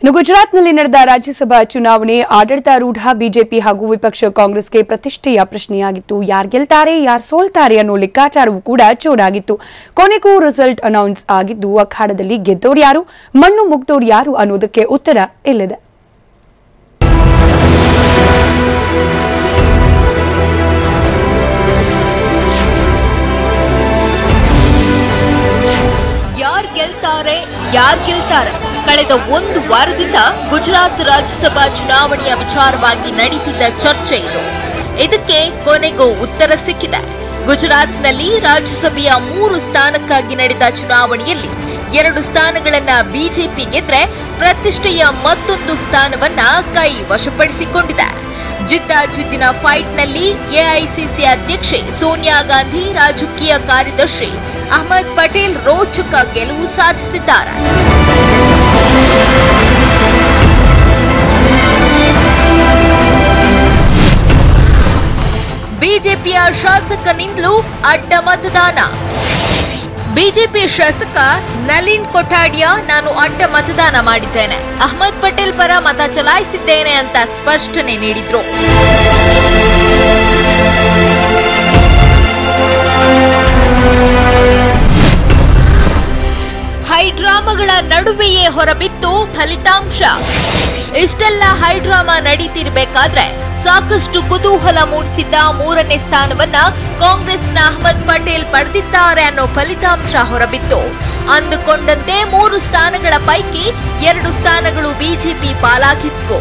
ಗುಜರಾತ್ನಲ್ಲಿ ನಡೆದ ರಾಜ್ಯಸಭಾ ಚುನಾವಣೆ ಆಡಳಿತಾರೂಢ ಬಿಜೆಪಿ ಹಾಗೂ ವಿಪಕ್ಷ ಕಾಂಗ್ರೆಸ್ಗೆ ಪ್ರತಿಷ್ಠೆಯ ಪ್ರಶ್ನೆಯಾಗಿತ್ತು. ಯಾರು ಗೆಲ್ತಾರೆ ಯಾರು ಸೋಲ್ತಾರೆ ಅನ್ನೋ ಲೆಕ್ಕಾಚಾರವೂ ಕೂಡ ಜೋರಾಗಿತ್ತು. ಕೊನೆಗೂ ರಿಸಲ್ಟ್ ಅನೌನ್ಸ್ ಆಗಿದ್ದು ಅಖಾಡದಲ್ಲಿ ಗೆದ್ದೋರು ಯಾರು, ಮಣ್ಣು ಮುಗ್ದೋರು ಯಾರು ಅನ್ನೋದಕ್ಕೆ ಉತ್ತರ ಇಲ್ಲಿದೆ. ಯಾರು ಗೆಲ್ತಾರೆ ಕಳೆದ ಒಂದು ವಾರದಿಂದ ಗುಜರಾತ್ ರಾಜ್ಯಸಭಾ ಚುನಾವಣೆಯ ವಿಚಾರವಾಗಿ ನಡೀತಿದ್ದ ಚರ್ಚೆ ಇದು. ಇದಕ್ಕೆ ಕೊನೆಗೂ ಉತ್ತರ ಸಿಕ್ಕಿದೆ. ಗುಜರಾತ್ನಲ್ಲಿ ರಾಜ್ಯಸಭೆಯ 3 ಸ್ಥಾನಕ್ಕಾಗಿ ನಡೆದ ಚುನಾವಣೆಯಲ್ಲಿ 2 ಸ್ಥಾನಗಳನ್ನ ಬಿಜೆಪಿ ಗೆದ್ರೆ ಪ್ರತಿಷ್ಠೆಯ ಮತ್ತೊಂದು ಸ್ಥಾನವನ್ನ ಕೈ ವಶಪಡಿಸಿಕೊಂಡಿದೆ. ಜಿದ್ದಾಜಿದ್ದಿನ ಫೈಟ್ನಲ್ಲಿ ಎಐಸಿಸಿ ಅಧ್ಯಕ್ಷೆ ಸೋನಿಯಾ ಗಾಂಧಿ, ರಾಜಕೀಯ ಕಾರ್ಯದರ್ಶಿ ಅಹ್ಮದ್ ಪಟೇಲ್ ರೋಚಕ ಗೆಲುವು ಸಾಧಿಸಿದ್ದಾರೆ. ಬಿಜೆಪಿಯ ಶಾಸಕನಿಂದಲೂ ಅಡ್ಡ ಮತದಾನ. ಬಿಜೆಪಿ ಶಾಸಕ ನಳಿನ್ ಕೊಠಾಡಿಯಾ, ನಾನು ಅಡ್ಡ ಮತದಾನ ಮಾಡಿದ್ದೇನೆ, ಅಹ್ಮದ್ ಪಟೇಲ್ ಪರ ಮತ ಚಲಾಯಿಸಿದ್ದೇನೆ ಅಂತ ಸ್ಪಷ್ಟನೆ ನೀಡಿದ್ರು. ಹೈಡ್ರಾಮಾಗಳ ನಡುವೆಯೇ ಹೊರಬಿತ್ತು ಫಲಿತಾಂಶ. ಇಷ್ಟೆಲ್ಲ ಹೈಡ್ರಾಮಾ ನಡೀತಿರ್ಬೇಕಾದ್ರೆ ಸಾಕಷ್ಟು ಕುತೂಹಲ ಮೂಡಿಸಿದ್ದ 3ನೇ ಸ್ಥಾನವನ್ನ ಕಾಂಗ್ರೆಸ್ನ ಅಹ್ಮದ್ ಪಟೇಲ್ ಪಡೆದಿದ್ದಾರೆ ಅನ್ನೋ ಫಲಿತಾಂಶ ಹೊರಬಿತ್ತು. ಅಂದುಕೊಂಡಂತೆ 3 ಸ್ಥಾನಗಳ ಪೈಕಿ 2 ಸ್ಥಾನಗಳು ಬಿಜೆಪಿ ಪಾಲಾಗಿದ್ವು.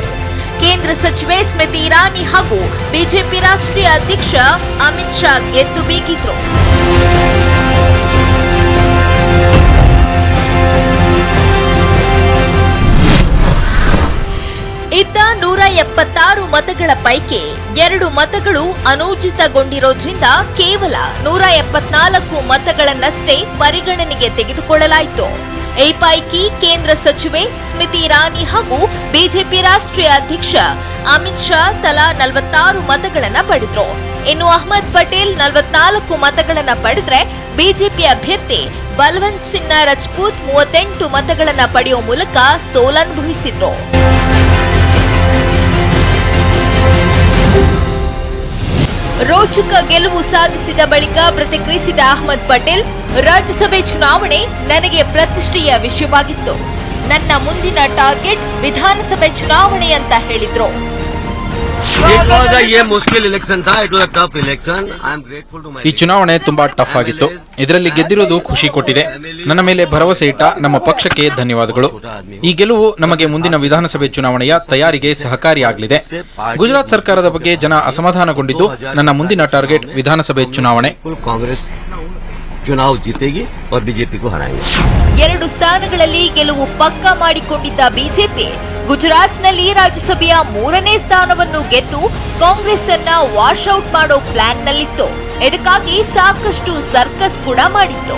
ಕೇಂದ್ರ ಸಚಿವೆ ಸ್ಮೃತಿ ಇರಾನಿ ಹಾಗೂ ಬಿಜೆಪಿ ರಾಷ್ಟ್ರೀಯ ಅಧ್ಯಕ್ಷ ಅಮಿತ್ ಶಾ ಗೆದ್ದು ಬೀಗಿದ್ರು. ಇದ್ದ 176 ಮತಗಳ ಪೈಕಿ 2 ಮತಗಳು ಅನೂರ್ಜಿತಗೊಂಡಿರೋದ್ರಿಂದ ಕೇವಲ 174 ಮತಗಳನ್ನಷ್ಟೇ ಪರಿಗಣನೆಗೆ ತೆಗೆದುಕೊಳ್ಳಲಾಯಿತು. ಈ ಪೈಕಿ ಕೇಂದ್ರ ಸಚಿವೆ ಸ್ಮೃತಿ ಇರಾನಿ ಹಾಗೂ ಬಿಜೆಪಿ ರಾಷ್ಟ್ರೀಯ ಅಧ್ಯಕ್ಷ ಅಮಿತ್ ಶಾ ತಲಾ 46 ಮತಗಳನ್ನ ಪಡೆದ್ರು. ಇನ್ನು ಅಹ್ಮದ್ ಪಟೇಲ್ 44 ಮತಗಳನ್ನ ಪಡೆದ್ರೆ ಬಿಜೆಪಿ ಅಭ್ಯರ್ಥಿ ಬಲವಂತ್ ಸಿನ್ಹಾ ರಜಪೂತ್ 38 ಮತಗಳನ್ನ ಪಡೆಯುವ ಮೂಲಕ ಸೋಲನುಭವಿಸಿದ್ರು. ರೋಚಕ ಗೆಲುವು ಸಾಧಿಸಿದ ಬಳಿಕ ಪ್ರತಿಕ್ರಿಯಿಸಿದ ಅಹ್ಮದ್ ಪಟೇಲ್, ರಾಜ್ಯಸಭೆ ಚುನಾವಣೆ ನನಗೆ ಪ್ರತಿಷ್ಠೆಯ ವಿಷಯವಾಗಿತ್ತು. ನನ್ನ ಮುಂದಿನ ಟಾರ್ಗೆಟ್ ವಿಧಾನಸಭೆ ಚುನಾವಣೆ ಅಂತ ಹೇಳಿದ್ರು. ಈ ಚುನಾವಣೆ ತುಂಬಾ ಟಫ್ ಆಗಿತ್ತು. ಇದರಲ್ಲಿ ಗೆದ್ದಿರೋದು ಖುಷಿ ಕೊಟ್ಟಿದೆ. ನನ್ನ ಮೇಲೆ ಭರವಸೆ ಇಟ್ಟ ನಮ್ಮ ಪಕ್ಷಕ್ಕೆ ಧನ್ಯವಾದಗಳು. ಈ ಗೆಲುವು ನಮಗೆ ಮುಂದಿನ ವಿಧಾನಸಭೆ ಚುನಾವಣೆಯ ತಯಾರಿಗೆ ಸಹಕಾರಿಯಾಗಲಿದೆ. ಗುಜರಾತ್ ಸರ್ಕಾರದ ಬಗ್ಗೆ ಜನ ಅಸಮಾಧಾನಗೊಂಡಿದ್ದು, ನನ್ನ ಮುಂದಿನ ಟಾರ್ಗೆಟ್ ವಿಧಾನಸಭೆ ಚುನಾವಣೆ. ಚುನಾವ್ ಜೀತೆಗಿ और बीजेपी को हराएंगे. 2 ಸ್ಥಾನಗಳಲ್ಲಿ ಗೆಲುವು ಪಕ್ಕಾ ಮಾಡಿಕೊಂಡಿದ್ದ ಬಿಜೆಪಿ ಗುಜರಾತ್ನಲ್ಲಿ ರಾಜ್ಯಸಭೆಯ 3ನೇ ಸ್ಥಾನವನ್ನು ಗೆದ್ದು ಕಾಂಗ್ರೆಸ್ ಅನ್ನ ವಾಶ್ ಔಟ್ ಮಾಡೋ ಪ್ಲಾನ್ ನಲ್ಲಿತ್ತು. ಇದಕ್ಕಾಗಿ ಸಾಕಷ್ಟು ಸರ್ಕಸ್ ಕೂಡ ಮಾಡಿತ್ತು.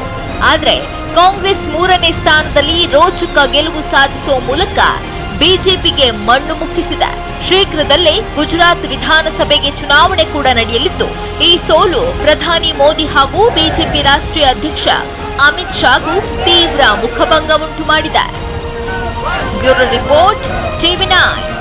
ಆದ್ರೆ ಕಾಂಗ್ರೆಸ್ 3ನೇ ಸ್ಥಾನದಲ್ಲಿ ರೋಚಕ ಗೆಲುವು ಸಾಧಿಸುವ ಮೂಲಕ ಬಿಜೆಪಿಗೆ ಮಣ್ಣು ಮುಕ್ಕಿಸಿದೆ. ಶೀಘ್ರದಲ್ಲೇ ಗುಜರಾತ್ ವಿಧಾನಸಭೆಗೆ ಚುನಾವಣೆ ಕೂಡ ನಡೆಯಲಿದ್ದು, ಈ ಸೋಲು ಪ್ರಧಾನಿ ಮೋದಿ ಹಾಗೂ ಬಿಜೆಪಿ ರಾಷ್ಟ್ರೀಯ ಅಧ್ಯಕ್ಷ ಅಮಿತ್ ಶಾಗೂ ತೀವ್ರ ಮುಖಭಂಗ ಉಂಟು ಮಾಡಿದೆ. Bureau report, TV9.